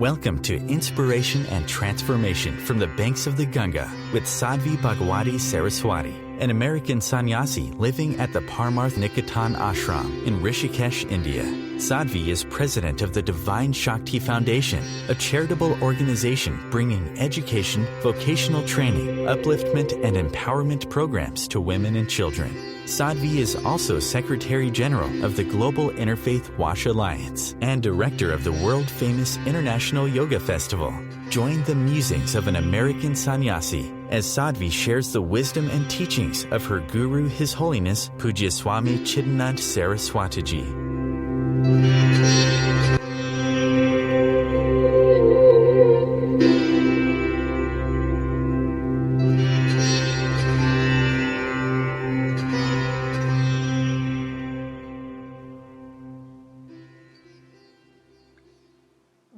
Welcome to Inspiration and Transformation from the Banks of the Ganga with Sadhvi Bhagwati Saraswati, an American sannyasi living at the Parmarth Niketan Ashram in Rishikesh, India. Sadhvi is president of the Divine Shakti Foundation, a charitable organization bringing education, vocational training, upliftment, and empowerment programs to women and children. Sadhvi is also Secretary General of the Global Interfaith Wash Alliance and Director of the world-famous International Yoga Festival. Join the musings of an American sannyasi as Sadhvi shares the wisdom and teachings of her guru, His Holiness Pujya Swami Chidanand Saraswatiji.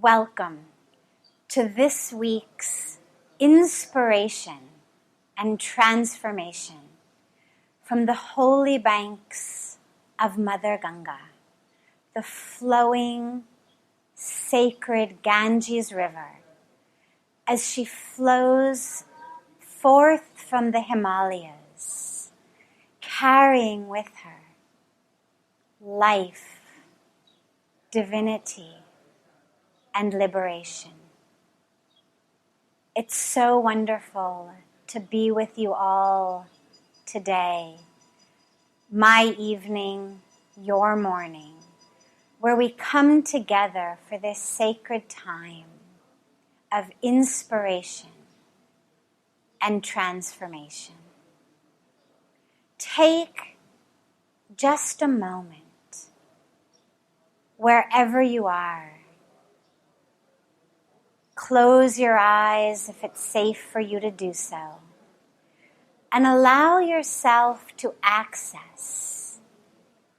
Welcome to this week's Inspiration and Transformation from the holy banks of Mother Ganga, the flowing, sacred Ganges River, as she flows forth from the Himalayas, carrying with her life, divinity, and liberation. It's so wonderful to be with you all today, my evening, your morning, where we come together for this sacred time of inspiration and transformation. Take just a moment, wherever you are. Close your eyes if it's safe for you to do so, and allow yourself to access,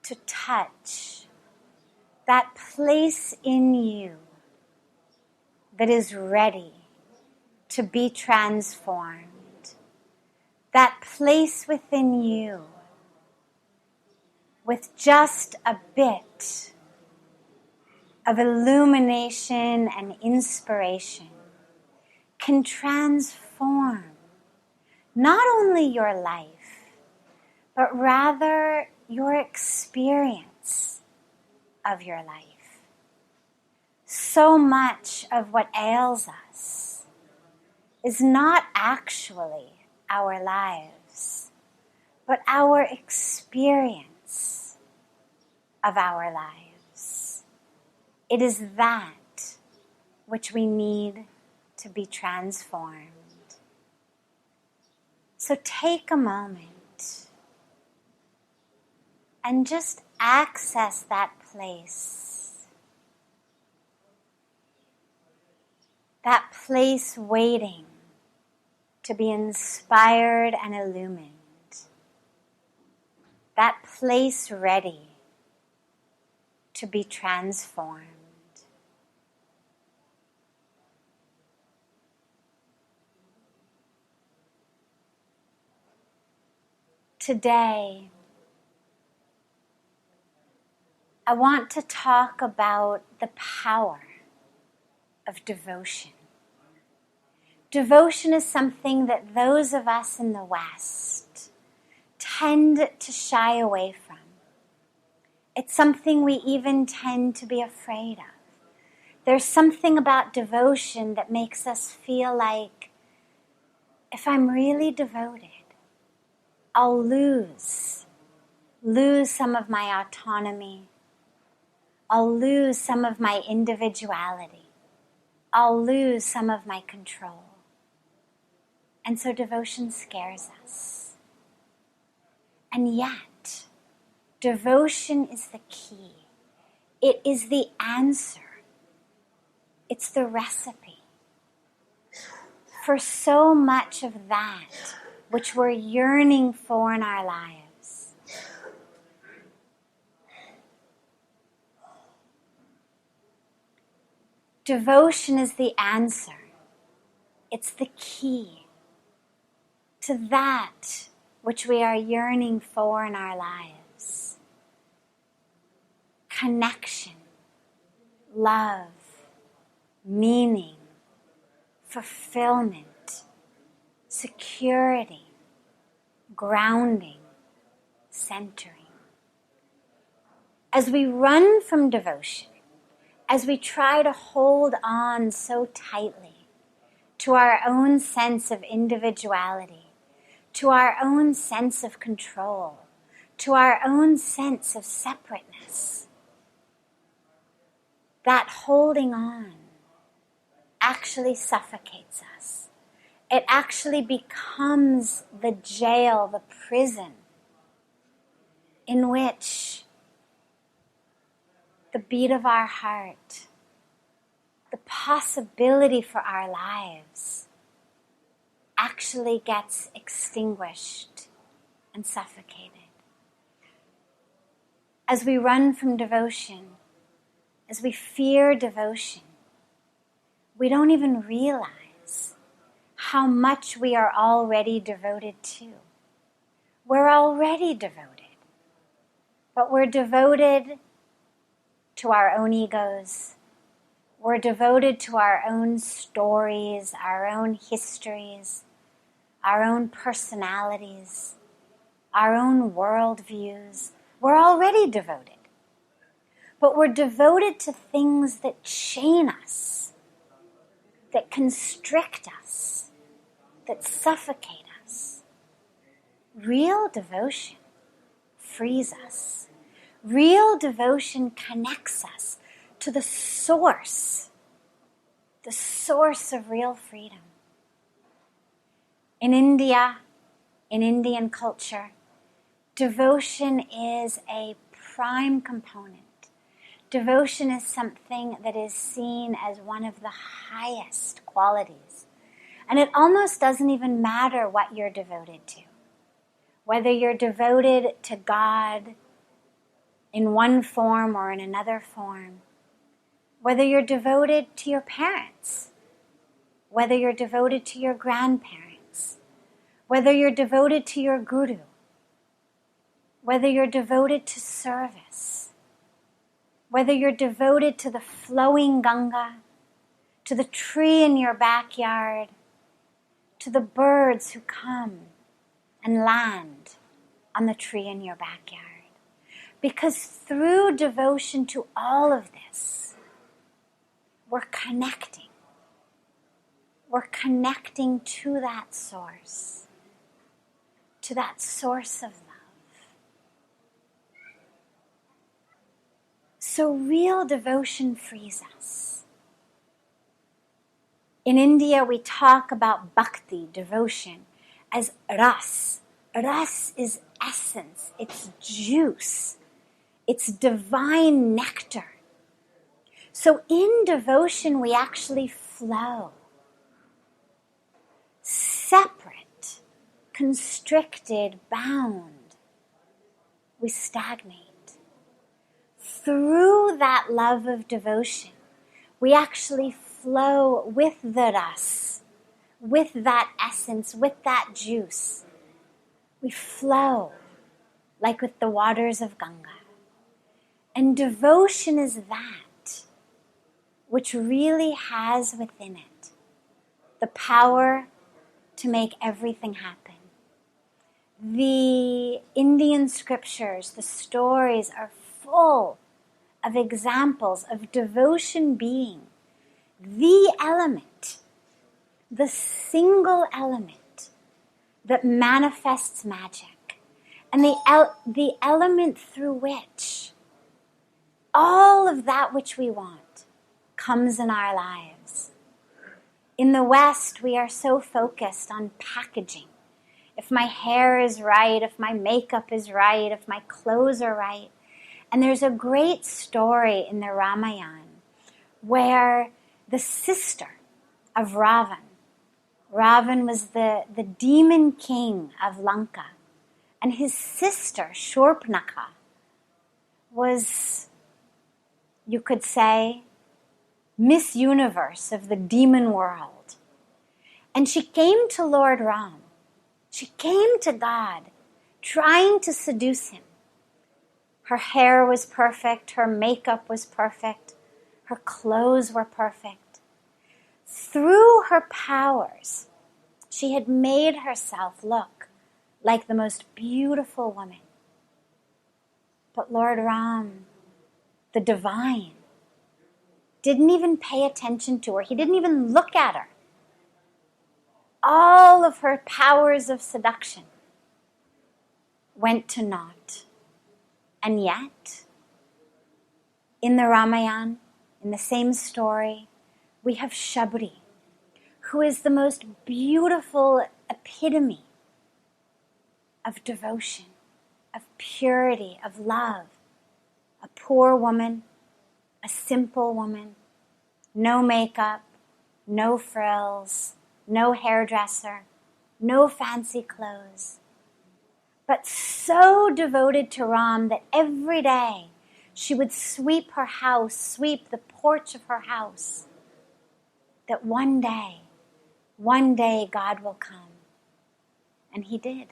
to touch that place in you that is ready to be transformed, that place within you with just a bit of illumination and inspiration can transform not only your life, but rather your experience of your life. So much of what ails us is not actually our lives, but our experience of our lives. It is that which we need to be transformed. So take a moment and just access that place waiting to be inspired and illumined, that place ready to be transformed. Today, I want to talk about the power of devotion. Devotion is something that those of us in the West tend to shy away from. It's something we even tend to be afraid of. There's something about devotion that makes us feel like if I'm really devoted, I'll lose some of my autonomy. I'll lose some of my individuality. I'll lose some of my control. And so devotion scares us. And yet, devotion is the key. It is the answer. It's the recipe for so much of that which we're yearning for in our lives. Devotion is the answer. It's the key to that which we are yearning for in our lives. Connection, love, meaning, fulfillment, security, grounding, centering. As we run from devotion, as we try to hold on so tightly to our own sense of individuality, to our own sense of control, to our own sense of separateness, that holding on actually suffocates us. It actually becomes the jail, the prison, in which the beat of our heart, the possibility for our lives, actually gets extinguished and suffocated. As we run from devotion, as we fear devotion, we don't even realize how much we are already devoted to. We're already devoted, but we're devoted to our own egos. We're devoted to our own stories, our own histories, our own personalities, our own worldviews. We're already devoted. But we're devoted to things that chain us, that constrict us, that suffocate us. Real devotion frees us. Real devotion connects us to the source of real freedom. In India, in Indian culture, devotion is a prime component. Devotion is something that is seen as one of the highest qualities. And it almost doesn't even matter what you're devoted to. Whether you're devoted to God in one form or in another form, whether you're devoted to your parents, whether you're devoted to your grandparents, whether you're devoted to your guru, whether you're devoted to service, whether you're devoted to the flowing Ganga, to the tree in your backyard, to the birds who come and land on the tree in your backyard. Because through devotion to all of this, we're connecting. We're connecting to that source of love. So real devotion frees us. In India, we talk about bhakti, devotion, as ras. Ras is essence, it's juice, it's divine nectar. So in devotion, we actually flow. Separate, constricted, bound, we stagnate. Through that love of devotion, we actually flow with the ras, with that essence, with that juice. We flow like with the waters of Ganga. And devotion is that which really has within it the power to make everything happen. The Indian scriptures, the stories are full of examples of devotion being the element, the single element that manifests magic, and the element through which all of that which we want comes in our lives. In the West, we are so focused on packaging. If my hair is right, if my makeup is right, if my clothes are right. And there's a great story in the Ramayana where the sister of Ravan was the demon king of Lanka. And his sister, Shurpanakha, was, you could say, Miss Universe of the demon world. And she came to Lord Ram. She came to God, trying to seduce him. Her hair was perfect, her makeup was perfect, her clothes were perfect. Through her powers, she had made herself look like the most beautiful woman. But Lord Ram, the divine, didn't even pay attention to her. He didn't even look at her. All of her powers of seduction went to naught. And yet, in the Ramayana, in the same story, we have Shabri, who is the most beautiful epitome of devotion, of purity, of love. A poor woman, a simple woman, no makeup, no frills, no hairdresser, no fancy clothes, but so devoted to Ram that every day she would sweep her house, sweep the porch of her house, that one day God will come. And he did.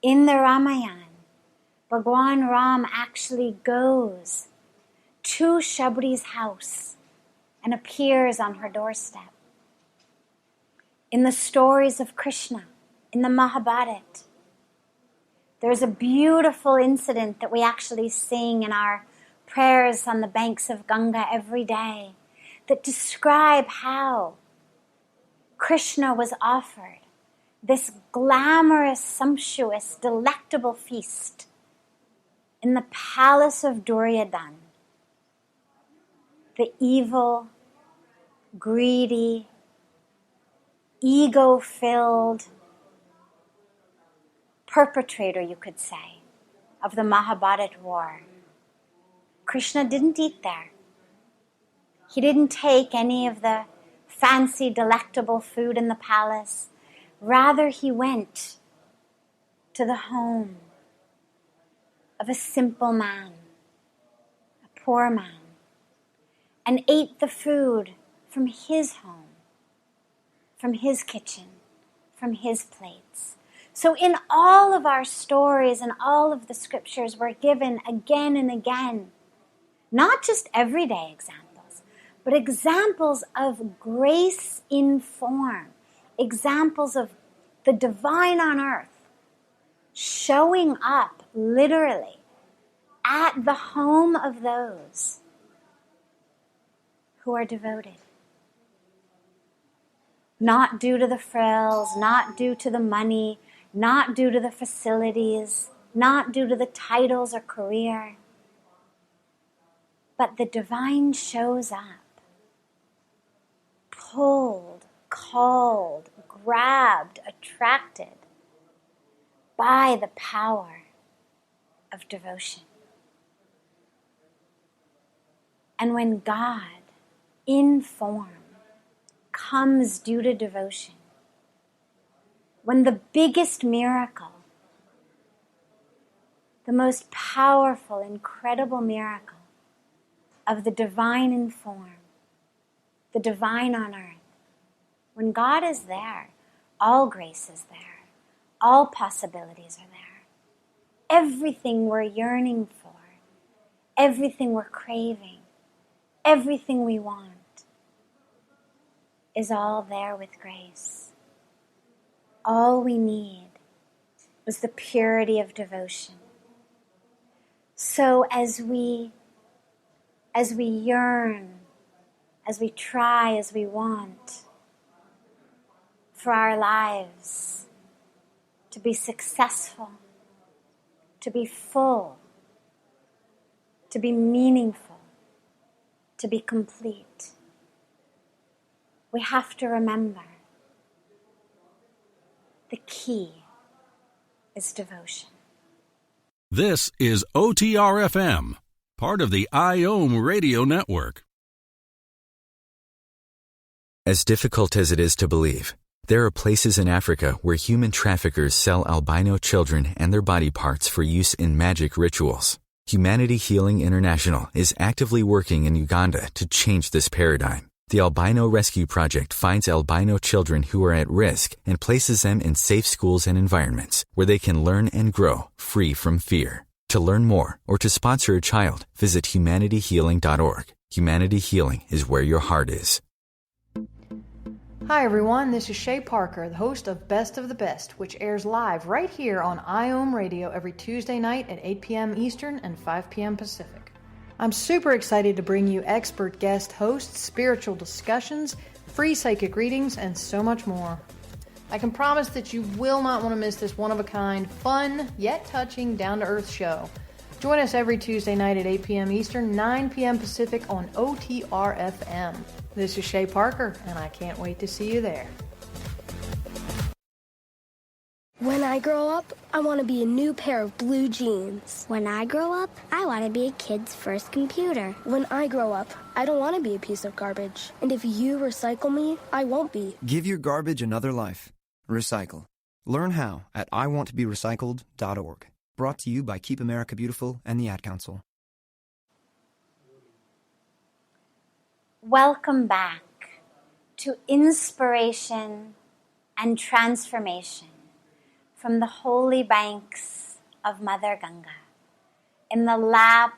In the Ramayana, Bhagwan Ram actually goes to Shabri's house and appears on her doorstep. In the stories of Krishna, in the Mahabharata, there's a beautiful incident that we actually sing in our prayers on the banks of Ganga every day that describe how Krishna was offered this glamorous, sumptuous, delectable feast in the palace of Duryodhana, the evil, greedy, ego-filled perpetrator, you could say, of the Mahabharata war. Krishna didn't eat there. He didn't take any of the fancy, delectable food in the palace. Rather, he went to the home of a simple man, a poor man, and ate the food from his home, from his kitchen, from his plates. So in all of our stories and all of the scriptures, we're given again and again, not just everyday examples, but examples of grace in form, examples of the divine on earth showing up literally at the home of those who are devoted. Not due to the frills, not due to the money, not due to the facilities, not due to the titles or career, but the divine shows up, pulled, called, grabbed, attracted by the power of devotion. And when God, in form, comes due to devotion, when the biggest miracle, the most powerful, incredible miracle of the divine in form, the divine on earth, when God is there, all grace is there, all possibilities are there. Everything we're yearning for, everything we're craving, everything we want is all there with grace. All we need was the purity of devotion. So as we yearn, as we try, as we want for our lives to be successful, to be full, to be meaningful, to be complete, we have to remember the key is devotion. This is OTR-FM, part of the IOM radio network. As difficult as it is to believe, there are places in Africa where human traffickers sell albino children and their body parts for use in magic rituals. Humanity Healing International is actively working in Uganda to change this paradigm. The Albino Rescue Project finds albino children who are at risk and places them in safe schools and environments where they can learn and grow free from fear. To learn more or to sponsor a child, visit humanityhealing.org. Humanity Healing is where your heart is. Hi everyone, this is Shay Parker, the host of Best of the Best, which airs live right here on IOM Radio every Tuesday night at 8 p.m. Eastern and 5 p.m. Pacific. I'm super excited to bring you expert guest hosts, spiritual discussions, free psychic readings, and so much more. I can promise that you will not want to miss this one-of-a-kind, fun, yet touching, down-to-earth show. Join us every Tuesday night at 8 p.m. Eastern, 9 p.m. Pacific on OTR-FM. This is Shay Parker, and I can't wait to see you there. When I grow up, I want to be a new pair of blue jeans. When I grow up, I want to be a kid's first computer. When I grow up, I don't want to be a piece of garbage. And if you recycle me, I won't be. Give your garbage another life. Recycle. Learn how at iwanttoberecycled.org. Brought to you by Keep America Beautiful and the Ad Council. Welcome back to inspiration and transformation from the holy banks of Mother Ganga, in the lap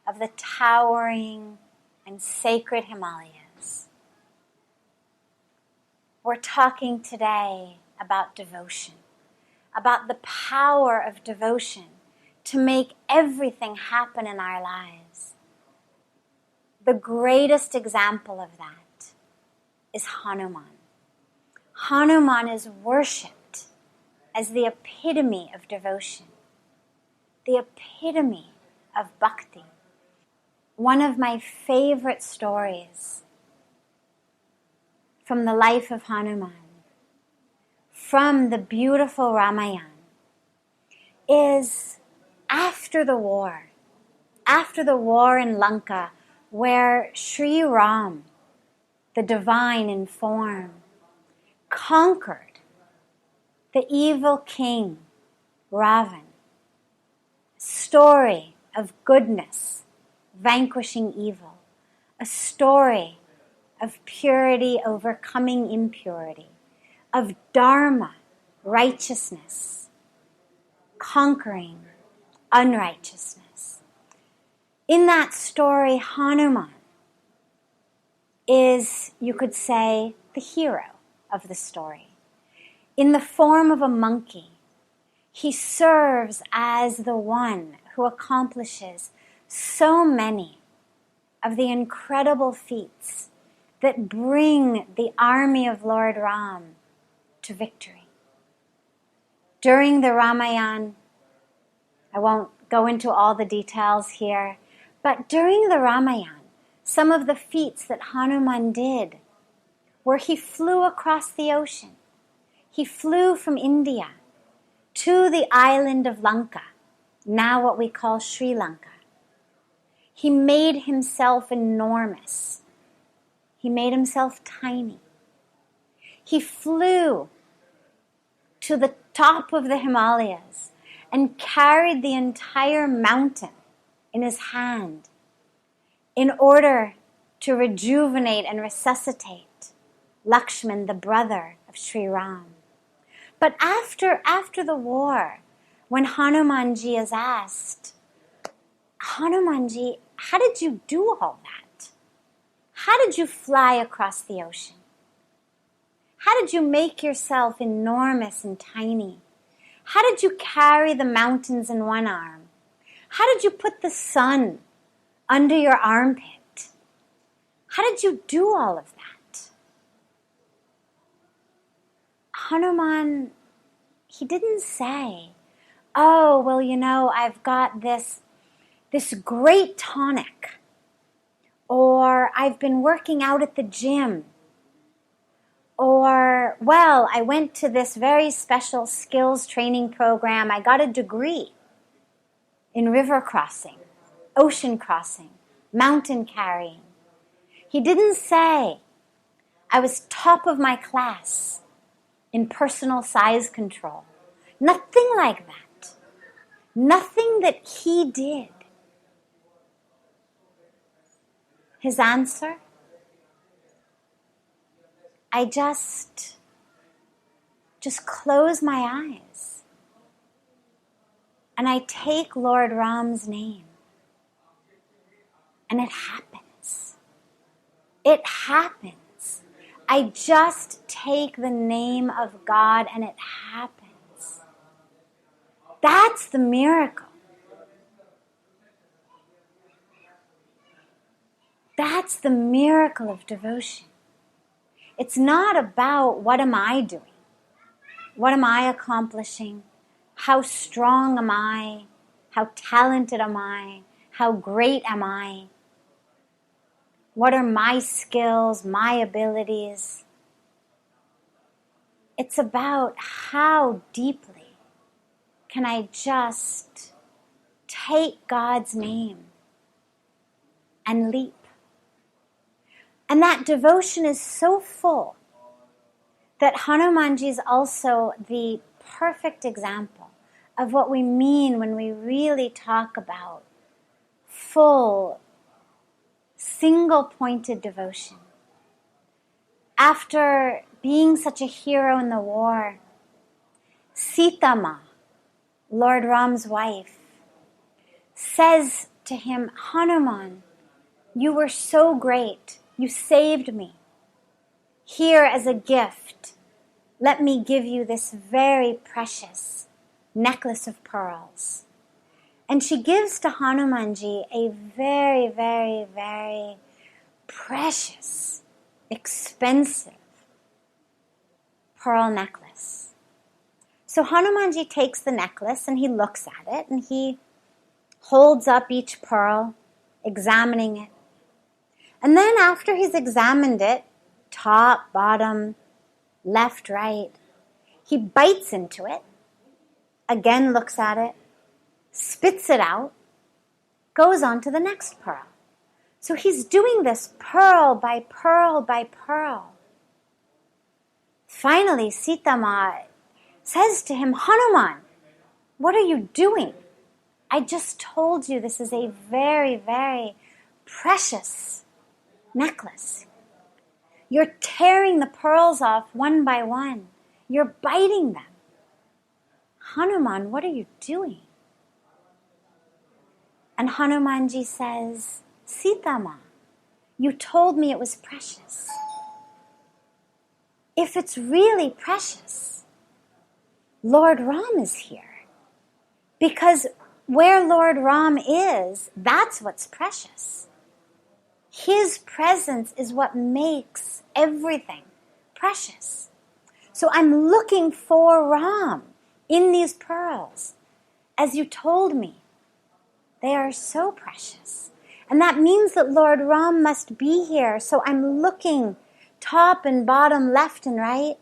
of the towering and sacred Himalayas. We're talking today about devotion, about the power of devotion to make everything happen in our lives. The greatest example of that is Hanuman. Hanuman is worshipped as the epitome of devotion, the epitome of bhakti. One of my favorite stories from the life of Hanuman, from the beautiful Ramayana, is after the war in Lanka, where Sri Ram, the divine in form, conquered the evil king, Ravan. A story of goodness vanquishing evil. A story of purity overcoming impurity. Of dharma, righteousness, conquering unrighteousness. In that story, Hanuman is, you could say, the hero of the story. In the form of a monkey, he serves as the one who accomplishes so many of the incredible feats that bring the army of Lord Ram to victory. During the Ramayana, I won't go into all the details here, but during the Ramayana, some of the feats that Hanuman did, where he flew across the ocean. He flew from India to the island of Lanka, now what we call Sri Lanka. He made himself enormous. He made himself tiny. He flew to the top of the Himalayas and carried the entire mountain in his hand in order to rejuvenate and resuscitate Lakshman, the brother of Sri Ram. But after the war, when Hanumanji is asked, Hanumanji, how did you do all that? How did you fly across the ocean? How did you make yourself enormous and tiny? How did you carry the mountains in one arm? How did you put the sun under your armpit? How did you do all of that? Hanuman, he didn't say, oh, well, I've got this great tonic, or I've been working out at the gym, or, well, I went to this very special skills training program. I got a degree in river crossing, ocean crossing, mountain carrying. He didn't say, I was top of my class in personal size control. Nothing like that. Nothing that he did. His answer, I just close my eyes and I take Lord Ram's name, and it happens. It happens. I just take the name of God and it happens. That's the miracle. That's the miracle of devotion. It's not about what am I doing? What am I accomplishing? How strong am I? How talented am I? How great am I? What are my skills, my abilities? It's about how deeply can I just take God's name and leap. And that devotion is so full that Hanumanji is also the perfect example of what we mean when we really talk about full, single-pointed devotion. After being such a hero in the war, Sita Ma, Lord Ram's wife, says to him, Hanuman, you were so great. You saved me. Here as a gift, let me give you this very precious necklace of pearls. And she gives to Hanumanji a very, very, very precious, expensive pearl necklace. So Hanumanji takes the necklace and he looks at it and he holds up each pearl, examining it. And then after he's examined it, top, bottom, left, right, he bites into it, again looks at it, spits it out, goes on to the next pearl. So he's doing this pearl by pearl by pearl. Finally, Sita Ma says to him, Hanuman, what are you doing? I just told you this is a very, very precious necklace. You're tearing the pearls off one by one. You're biting them. Hanuman, what are you doing? And Hanumanji says, Sita Ma, you told me it was precious. If it's really precious, Lord Ram is here. Because where Lord Ram is, that's what's precious. His presence is what makes everything precious. So I'm looking for Ram in these pearls. As you told me, they are so precious. And that means that Lord Ram must be here. So I'm looking top and bottom, left and right,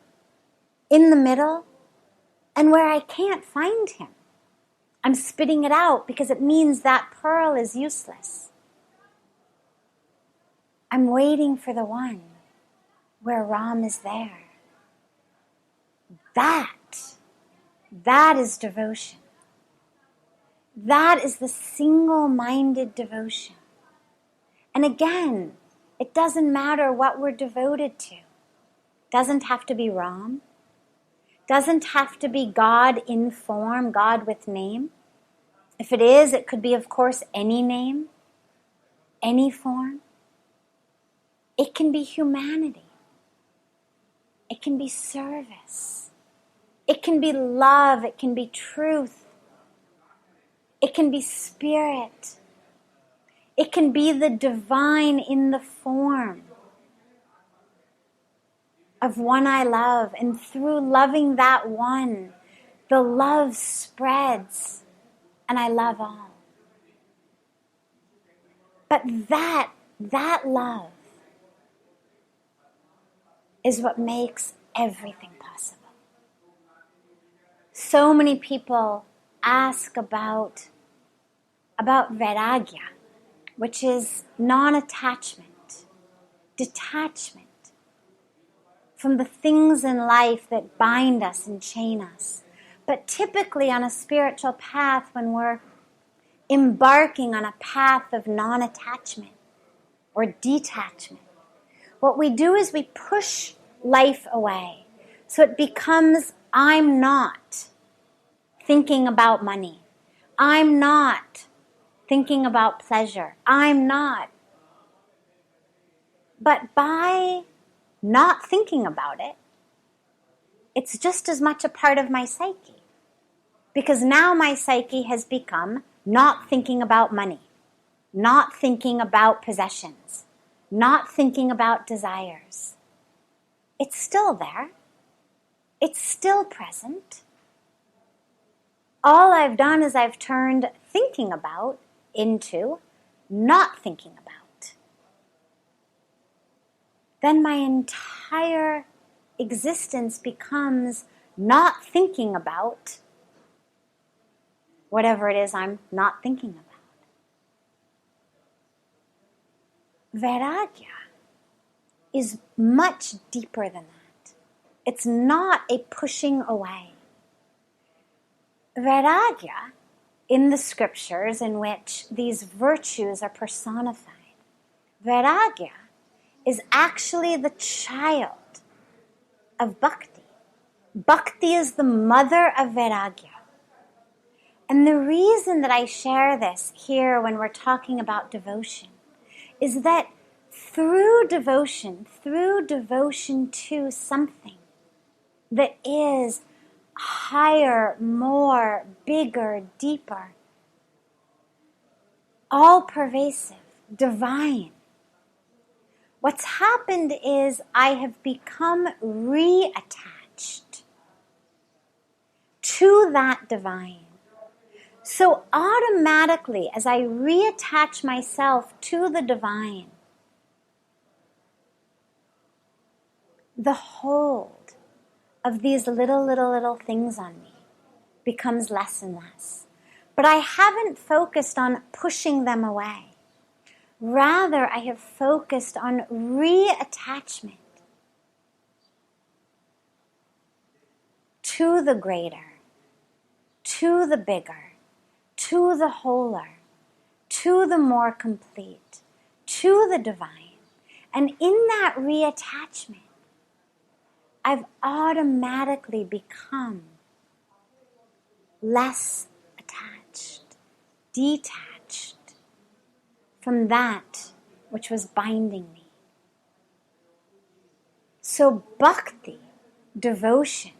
in the middle, and where I can't find him, I'm spitting it out because it means that pearl is useless. I'm waiting for the one where Ram is there. That is devotion. That is the single-minded devotion. And again, it doesn't matter what we're devoted to. Doesn't have to be Ram. Doesn't have to be God in form, God with name. If it is, it could be, of course, any name, any form. It can be humanity. It can be service. It can be love. It can be truth. It can be spirit. It can be the divine in the form of one I love. And through loving that one, the love spreads and I love all. But that love is what makes everything possible. So many people ask about vairagya, which is non-attachment, detachment from the things in life that bind us and chain us. But typically on a spiritual path, when we're embarking on a path of non-attachment or detachment, what we do is we push life away. So it becomes, I'm not thinking about money. I'm not thinking about pleasure. I'm not. But by not thinking about it, it's just as much a part of my psyche. Because now my psyche has become not thinking about money, not thinking about possessions, not thinking about desires. It's still there. It's still present. All I've done is I've turned thinking about into not thinking about. Then my entire existence becomes not thinking about whatever it is I'm not thinking about. Vairagya is much deeper than that. It's not a pushing away. Vairagya, in the scriptures in which these virtues are personified, Vairagya is actually the child of Bhakti. Bhakti is the mother of Vairagya. And the reason that I share this here when we're talking about devotion is that through devotion to something that is higher, more, bigger, deeper, all-pervasive, divine, what's happened is I have become reattached to that divine. So automatically, as I reattach myself to the divine, the hold of these little things on me becomes less and less. But I haven't focused on pushing them away. Rather, I have focused on reattachment to the greater, to the bigger, to the wholer, to the more complete, to the divine. And in that reattachment, I've automatically become less attached, detached from that which was binding me. So bhakti, devotion,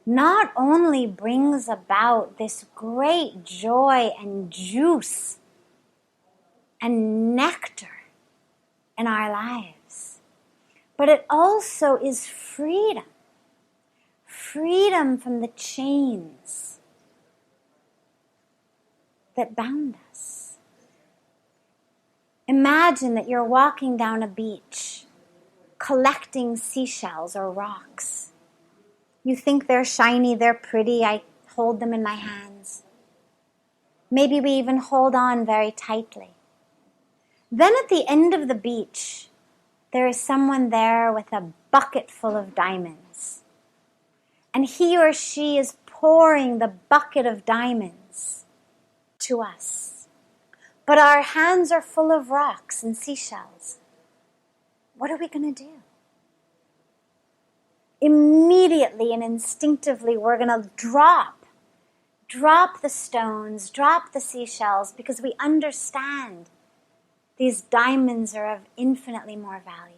not only brings about this great joy and juice and nectar in our lives, but it also is freedom. Freedom from the chains that bound us. Imagine that you're walking down a beach, collecting seashells or rocks. You think they're shiny, they're pretty, I hold them in my hands. Maybe we even hold on very tightly. Then at the end of the beach, there is someone there with a bucket full of diamonds. And he or she is pouring the bucket of diamonds to us. But our hands are full of rocks and seashells. What are we going to do? Immediately and instinctively, we're going to drop the stones, drop the seashells, because we understand these diamonds are of infinitely more value.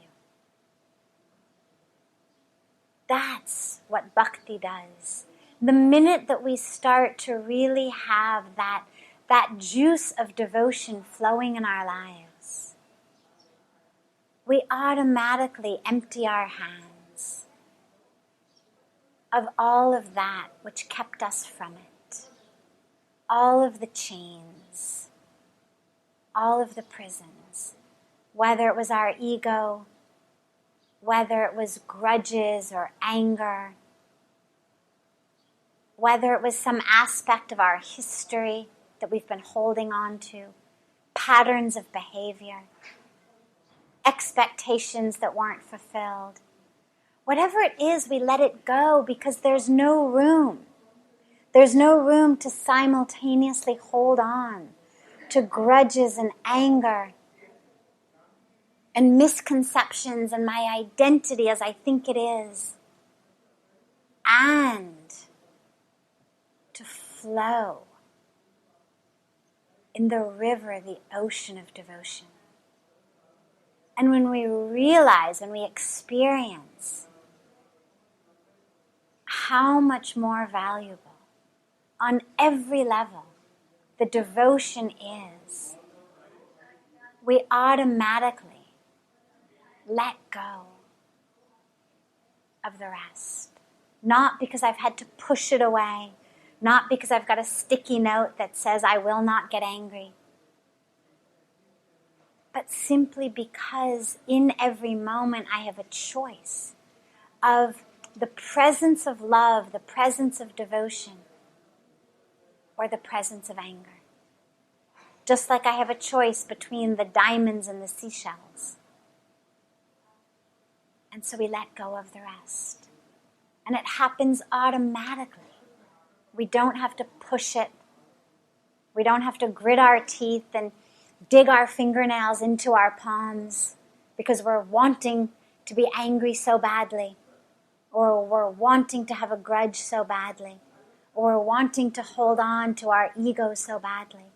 That's what bhakti does. The minute that we start to really have that juice of devotion flowing in our lives, we automatically empty our hands of all of that which kept us from it, all of the chains, all of the prisons, whether it was our ego, whether it was grudges or anger, whether it was some aspect of our history that we've been holding on to, patterns of behavior, expectations that weren't fulfilled. Whatever it is, we let it go because there's no room. There's no room to simultaneously hold on to grudges and anger and misconceptions and my identity as I think it is, and to flow in the river, the ocean of devotion. And when we realize and we experience how much more valuable on every level the devotion is, we automatically let go of the rest. Not because I've had to push it away, not because I've got a sticky note that says I will not get angry, but simply because in every moment I have a choice of the presence of love, the presence of devotion, or the presence of anger. Just like I have a choice between the diamonds and the seashells. And so we let go of the rest. And it happens automatically. We don't have to push it. We don't have to grit our teeth and dig our fingernails into our palms because we're wanting to be angry so badly, or we're wanting to have a grudge so badly, or we're wanting to hold on to our ego so badly.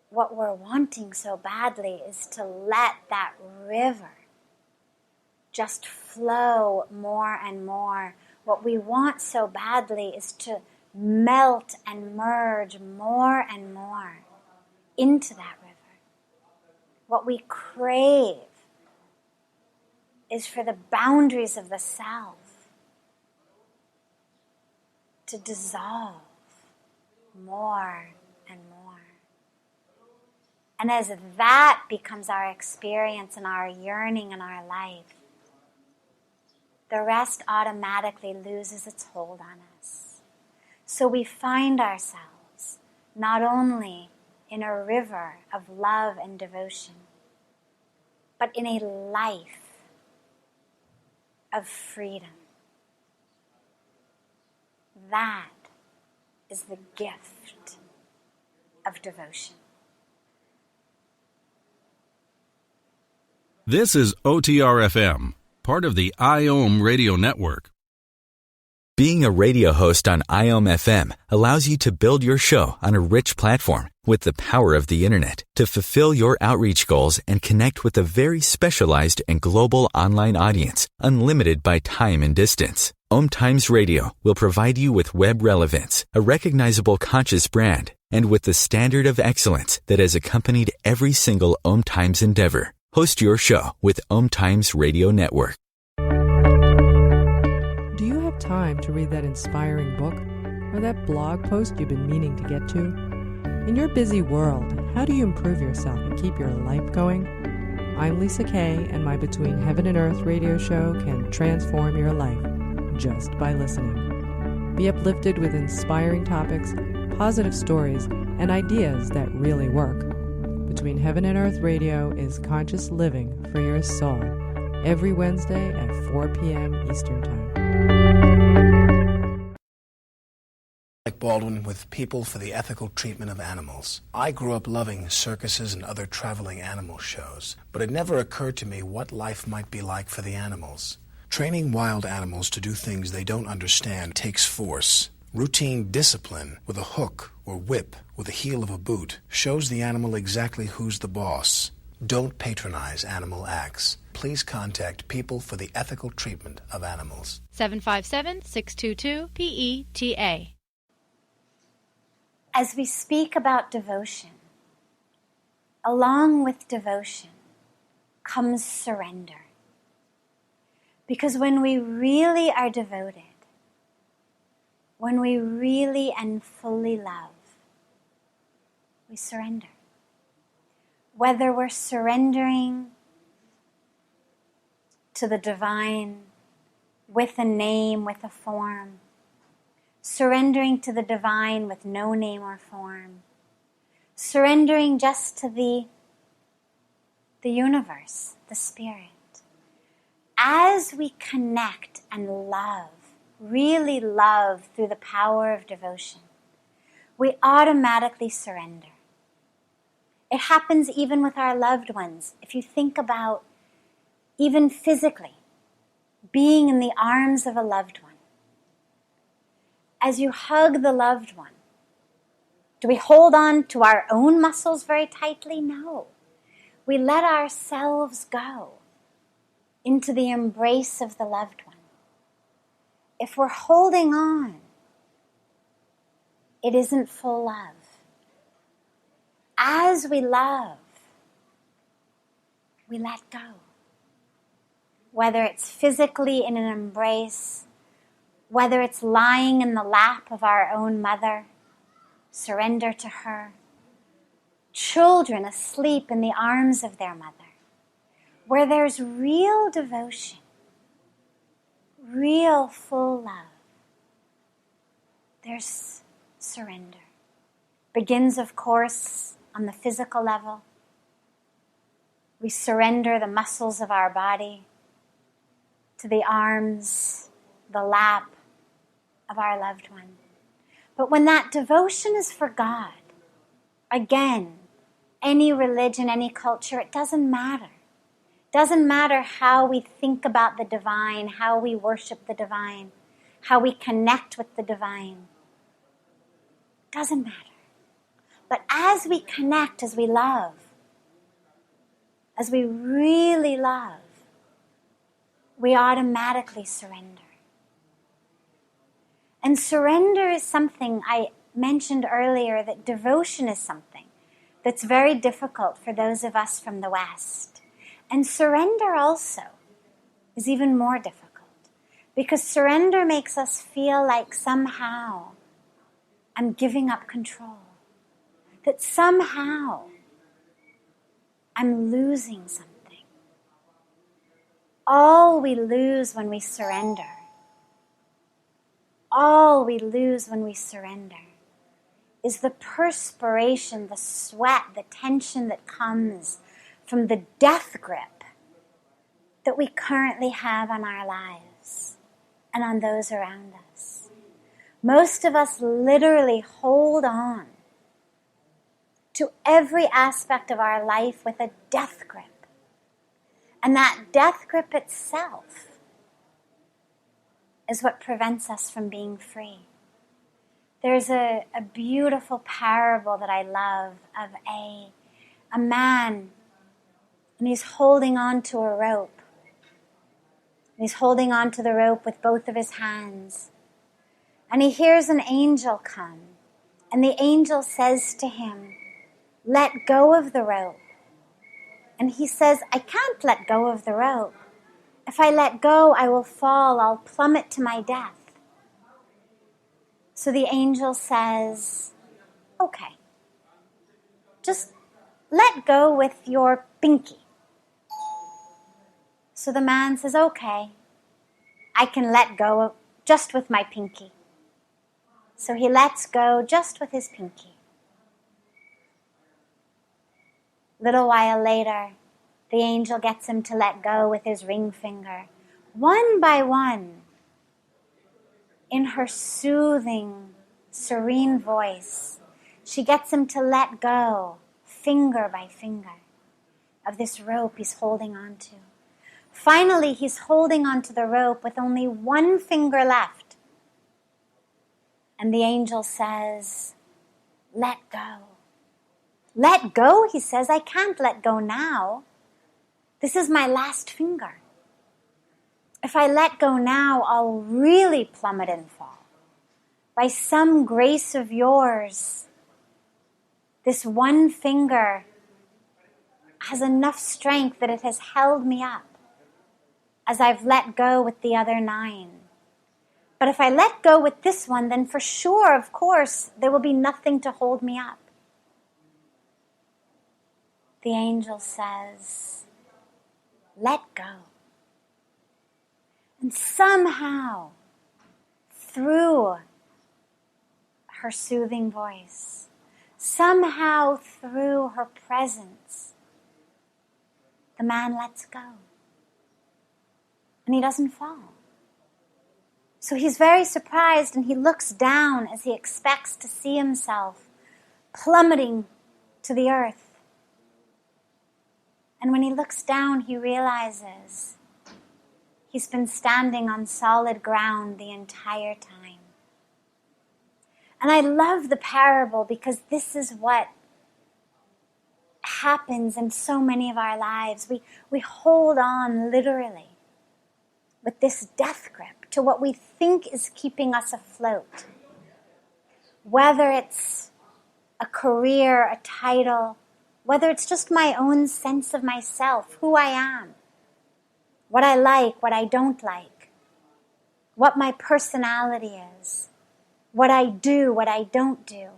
What we're wanting so badly is to let that river just flow more and more. What we want so badly is to melt and merge more and more into that river. What we crave is for the boundaries of the self to dissolve more and more. And as that becomes our experience and our yearning in our life, the rest automatically loses its hold on us. So we find ourselves not only in a river of love and devotion, but in a life of freedom. That is the gift of devotion. This is OTR-FM, part of the IOM radio network. Being a radio host on IOM FM allows you to build your show on a rich platform with the power of the internet to fulfill your outreach goals and connect with a very specialized and global online audience, unlimited by time and distance. OMTimes Radio will provide you with web relevance, a recognizable conscious brand, and with the standard of excellence that has accompanied every single OMTimes endeavor. Host your show with OMTimes Radio Network. Do you have time to read that inspiring book or that blog post you've been meaning to get to? In your busy world, how do you improve yourself and keep your life going? I'm Lisa Kay, and my Between Heaven and Earth radio show can transform your life just by listening. Be uplifted with inspiring topics, positive stories, and ideas that really work. Between Heaven and Earth Radio is conscious living for your soul, every Wednesday at 4 p.m. Eastern Time. Like Baldwin with People for the Ethical Treatment of Animals. I grew up loving circuses and other traveling animal shows, but it never occurred to me what life might be like for the animals. Training wild animals to do things they don't understand takes force. Routine discipline with a hook or whip with the heel of a boot shows the animal exactly who's the boss. Don't patronize animal acts. Please contact People for the Ethical Treatment of Animals. 757-622-PETA. As we speak about devotion, along with devotion comes surrender. Because when we really are devoted, when we really and fully love, we surrender. Whether we're surrendering to the divine with a name, with a form, surrendering to the divine with no name or form, surrendering just to the universe, the spirit. As we connect and love, really love through the power of devotion, we automatically surrender. It happens even with our loved ones. If you think about even physically being in the arms of a loved one, as you hug the loved one, do we hold on to our own muscles very tightly? No. we let ourselves go into the embrace of the loved one. If we're holding on, it isn't full love. As we love, we let go. Whether it's physically in an embrace, whether it's lying in the lap of our own mother, surrender to her. Children asleep in the arms of their mother, where there's real devotion, real full love. There's surrender. Begins, of course, on the physical level. We surrender the muscles of our body to the arms, the lap of our loved one. But when that devotion is for God, again, any religion, any culture, it doesn't matter. It doesn't matter how we think about the divine, how we worship the divine, how we connect with the divine. It doesn't matter. But as we connect, as we love, as we really love, we automatically surrender. And surrender is something I mentioned earlier, that devotion is something that's very difficult for those of us from the West. And surrender also is even more difficult, because surrender makes us feel like somehow I'm giving up control, that somehow I'm losing something. All we lose when we surrender, all we lose when we surrender is the perspiration, the sweat, the tension that comes from the death grip that we currently have on our lives and on those around us. Most of us literally hold on to every aspect of our life with a death grip. And that death grip itself is what prevents us from being free. There's a beautiful parable that I love of a man, and he's holding on to a rope. And he's holding on to the rope with both of his hands. And he hears an angel come. And the angel says to him, "Let go of the rope." And he says, "I can't let go of the rope. If I let go, I will fall. I'll plummet to my death." So the angel says, "Okay, just let go with your pinky." So the man says, "Okay, I can let go just with my pinky." So he lets go just with his pinky. Little while later, the angel gets him to let go with his ring finger. One by one, in her soothing, serene voice, she gets him to let go, finger by finger, of this rope he's holding on to. Finally, he's holding onto the rope with only one finger left. And the angel says, "Let go." "Let go?" he says. "I can't let go now. This is my last finger. If I let go now, I'll really plummet and fall. By some grace of yours, this one finger has enough strength that it has held me up as I've let go with the other 9. But if I let go with this one, then for sure, of course, there will be nothing to hold me up." The angel says, "Let go." And somehow, through her soothing voice, somehow through her presence, the man lets go. And he doesn't fall. So he's very surprised, and he looks down as he expects to see himself plummeting to the earth. And when he looks down, he realizes he's been standing on solid ground the entire time. And I love the parable because this is what happens in so many of our lives. We hold on literally with this death grip to what we think is keeping us afloat. Whether it's a career, a title, whether it's just my own sense of myself, who I am, what I like, what I don't like, what my personality is, what I do, what I don't do.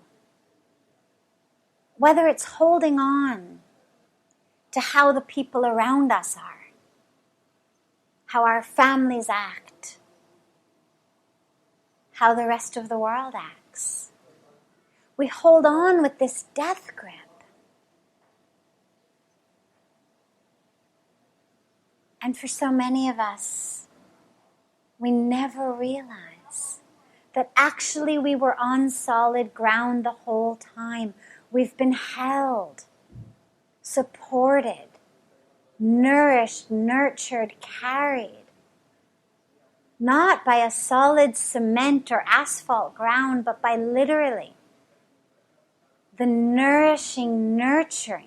Whether it's holding on to how the people around us are, how our families act, how the rest of the world acts. We hold on with this death grip. And for so many of us, we never realize that actually we were on solid ground the whole time. We've been held, supported, nourished, nurtured, carried. Not by a solid cement or asphalt ground, but by literally the nourishing, nurturing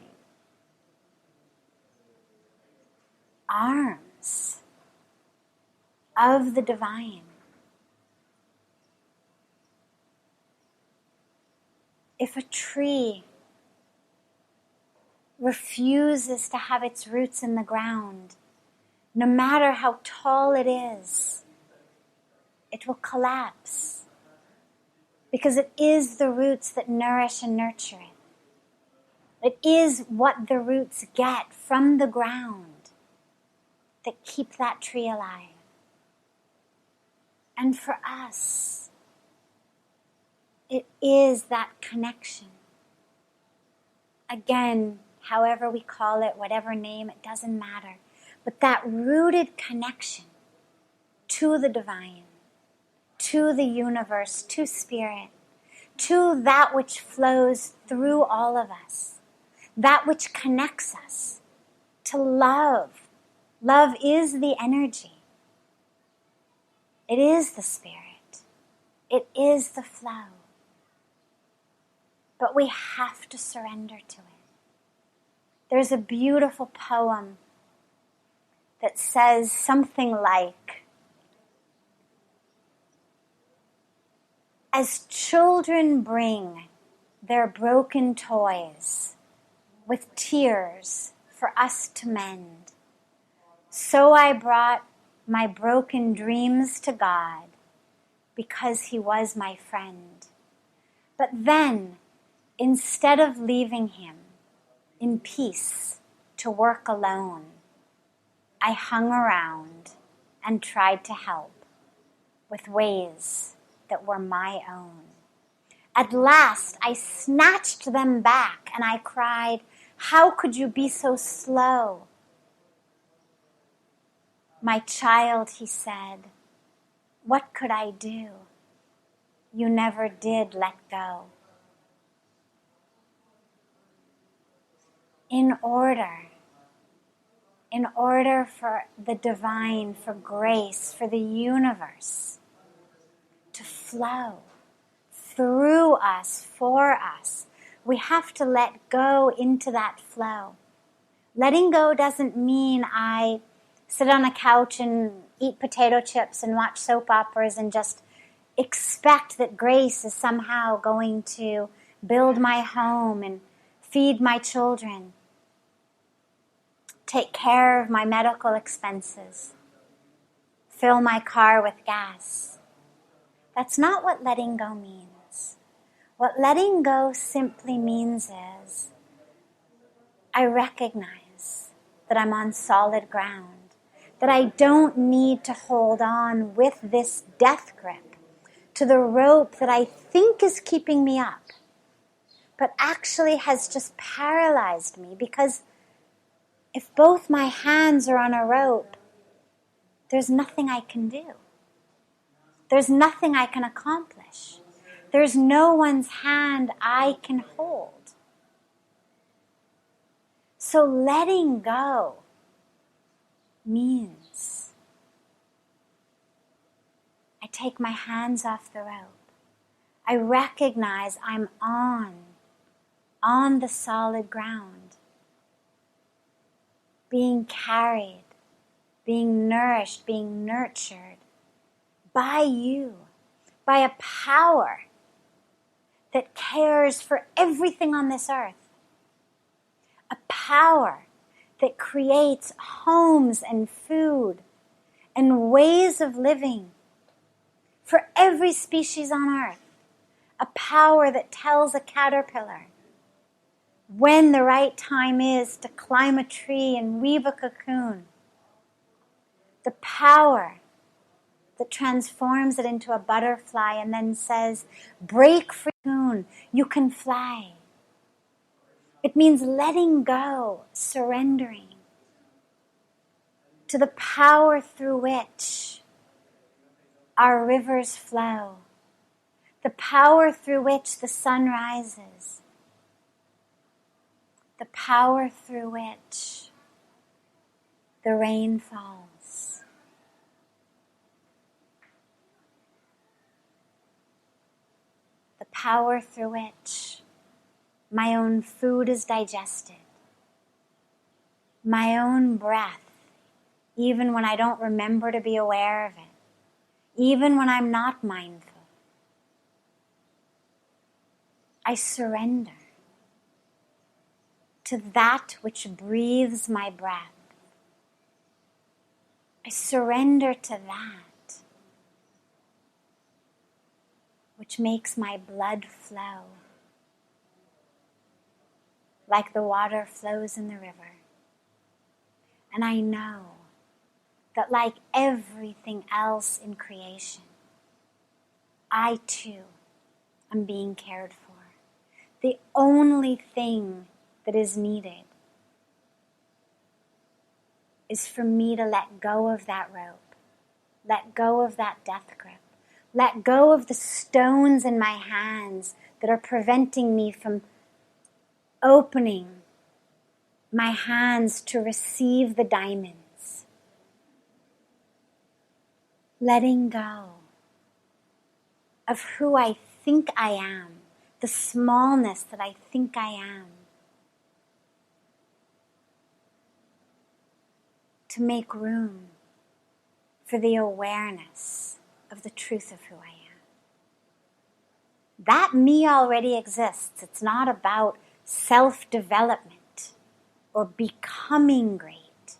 arms of the divine. If a tree refuses to have its roots in the ground, no matter how tall it is, it will collapse. Because it is the roots that nourish and nurture it. It is what the roots get from the ground that keep that tree alive. And for us, it is that connection. Again, however we call it, whatever name, it doesn't matter. But that rooted connection to the divine, to the universe, to spirit, to that which flows through all of us, that which connects us to love. Love is the energy. It is the spirit. It is the flow. But we have to surrender to it. There's a beautiful poem that says something like, as children bring their broken toys with tears for us to mend, so I brought my broken dreams to God because He was my friend. But then, instead of leaving Him in peace to work alone, I hung around and tried to help with ways that were my own. At last, I snatched them back and I cried, "How could you be so slow?" "My child," He said, "what could I do? You never did let go." In order for the divine, for grace, for the universe to flow through us, for us, we have to let go into that flow. Letting go doesn't mean I sit on a couch and eat potato chips and watch soap operas and just expect that grace is somehow going to build my home and feed my children, take care of my medical expenses, fill my car with gas. That's not what letting go means. What letting go simply means is I recognize that I'm on solid ground, that I don't need to hold on with this death grip to the rope that I think is keeping me up, but actually has just paralyzed me, because if both my hands are on a rope, there's nothing I can do. There's nothing I can accomplish. There's no one's hand I can hold. So letting go means I take my hands off the rope. I recognize I'm on the solid ground. being carried, being nourished, being nurtured by you, by a power that cares for everything on this earth. A power that creates homes and food and ways of living for every species on earth. A power that tells a caterpillar when the right time is to climb a tree and weave a cocoon. The power that transforms it into a butterfly and then says, break free, cocoon, you can fly. It means letting go, surrendering to the power through which our rivers flow, the power through which the sun rises, the power through which the rain falls. The power through which my own food is digested, my own breath, even when I don't remember to be aware of it, even when I'm not mindful. I surrender to that which breathes my breath. I surrender to that which makes my blood flow like the water flows in the river. And I know that like everything else in creation, I too am being cared for. The only thing that is needed is for me to let go of that rope, let go of that death grip, let go of the stones in my hands that are preventing me from opening my hands to receive the diamonds. Letting go of who I think I am, the smallness that I think I am, to make room for the awareness of the truth of who I am. That me already exists. It's not about self-development or becoming great.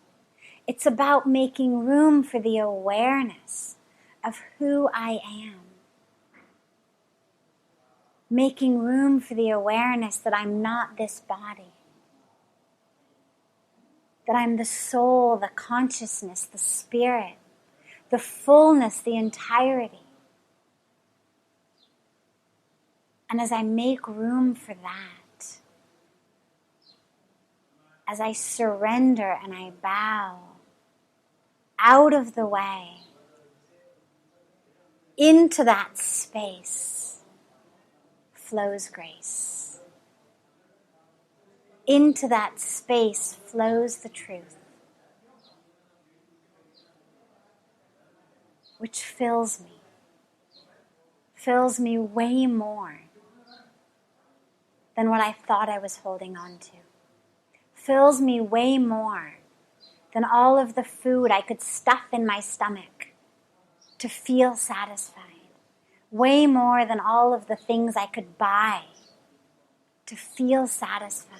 It's about making room for the awareness of who I am. Making room for the awareness that I'm not this body. That I'm the soul, the consciousness, the spirit, the fullness, the entirety. And as I make room for that, as I surrender and I bow out of the way, into that space flows grace. Into that space flows the truth, which fills me way more than what I thought I was holding on to. Fills me way more than all of the food I could stuff in my stomach to feel satisfied. Way more than all of the things I could buy to feel satisfied.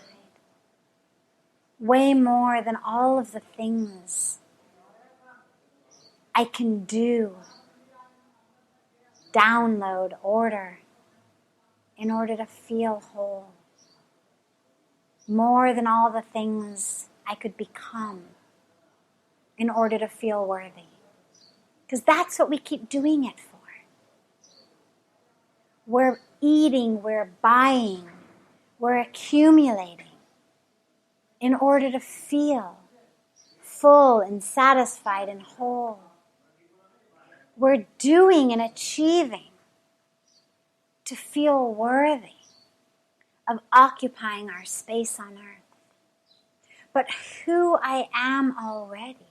Way more than all of the things I can do, download, order, in order to feel whole. More than all the things I could become in order to feel worthy. Because that's what we keep doing it for. We're eating, we're buying, we're accumulating in order to feel full and satisfied and whole. We're doing and achieving to feel worthy of occupying our space on earth. But who I am already,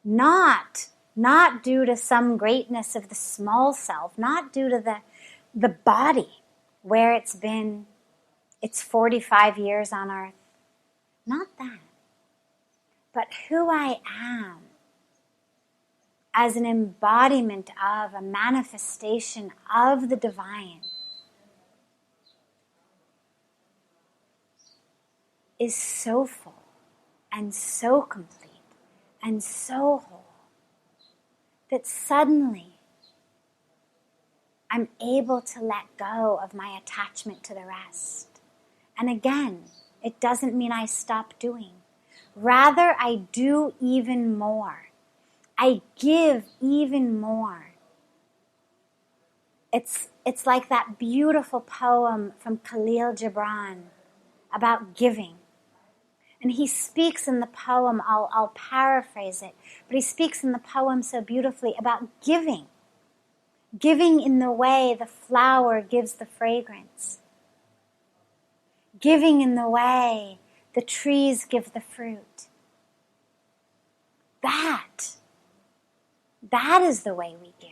not due to some greatness of the small self, not due to the body where it's been its 45 years on earth. Not that. but who I am as an embodiment of, a manifestation of the divine is so full and so complete and so whole that suddenly I'm able to let go of my attachment to the rest. And again, it doesn't mean I stop doing. Rather, I do even more. I give even more. It's like that beautiful poem from Khalil Gibran about giving. And he speaks in the poem, I'll paraphrase it, but he speaks in the poem so beautifully about giving. Giving in the way the flower gives the fragrance. Giving in the way the trees give the fruit. That is the way we give.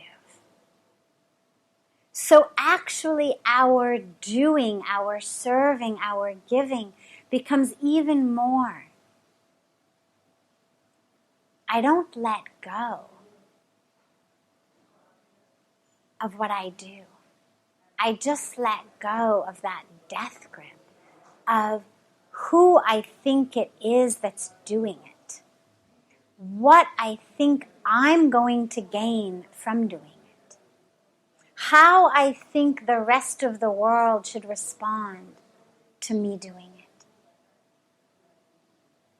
So actually our doing, our serving, our giving becomes even more. I don't let go of what I do. I just let go of that death grip of who I think it is that's doing it. What I think I'm going to gain from doing it. How I think the rest of the world should respond to me doing it.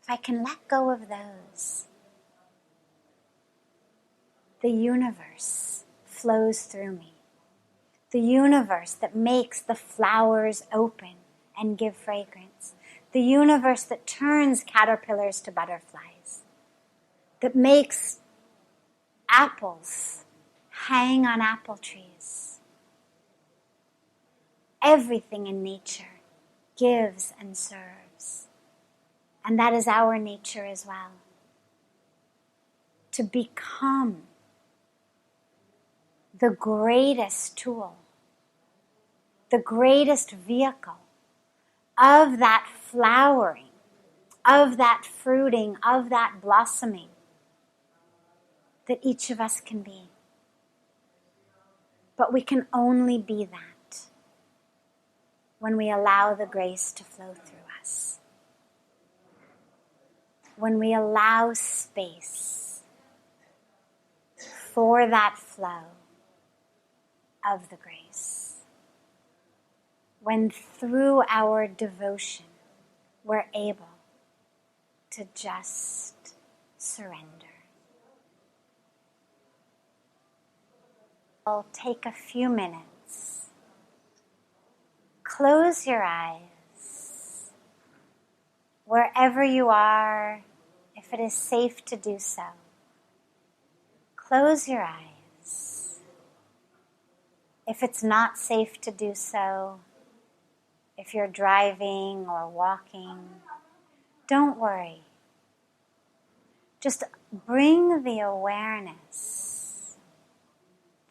If I can let go of those, the universe flows through me. The universe that makes the flowers open and give fragrance. The universe that turns caterpillars to butterflies. That makes apples hang on apple trees. Everything in nature gives and serves. And that is our nature as well. To become the greatest tool, the greatest vehicle of that flowering, of that fruiting, of that blossoming that each of us can be. But we can only be that when we allow the grace to flow through us. When we allow space for that flow of the grace. When through our devotion we're able to just surrender. I'll take a few minutes. Close your eyes. Wherever you are, if it is safe to do so, close your eyes. If it's not safe to do so, if you're driving or walking, don't worry. Just bring the awareness,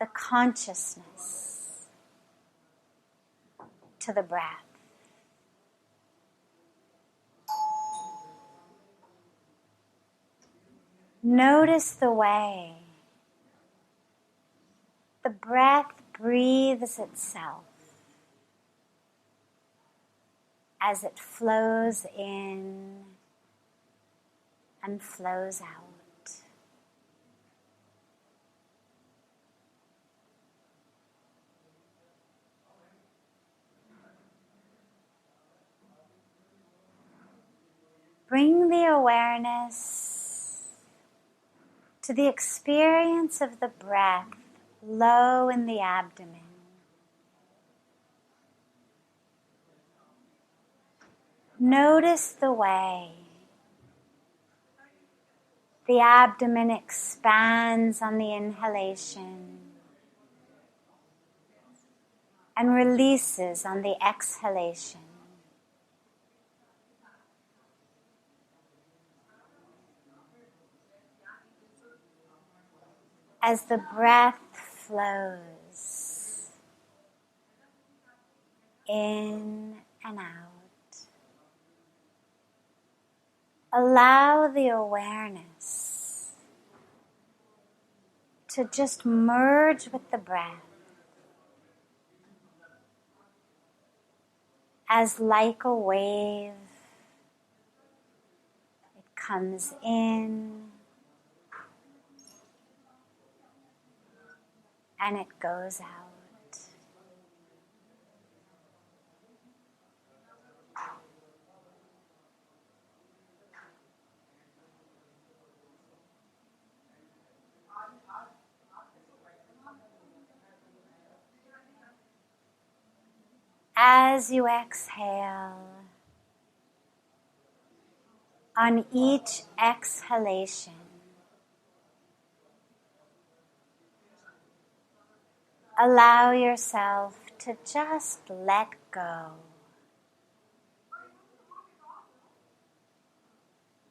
the consciousness to the breath. Notice the way the breath breathes itself as it flows in and flows out. Bring the awareness to the experience of the breath low in the abdomen. Notice the way the abdomen expands on the inhalation and releases on the exhalation. As the breath flows in and out, allow the awareness to just merge with the breath as like a wave it comes in and it goes out. As you exhale, on each exhalation, allow yourself to just let go.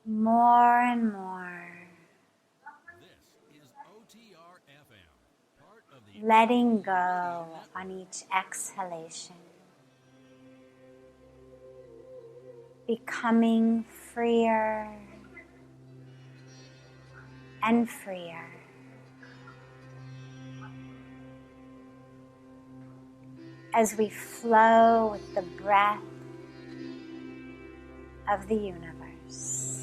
More and more. This is OTR-FM, part of the Letting go on each exhalation. Becoming freer and freer. As we flow with the breath of the universe.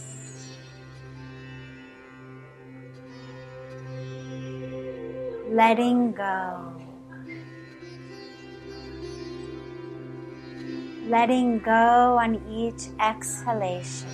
Letting go. Letting go on each exhalation.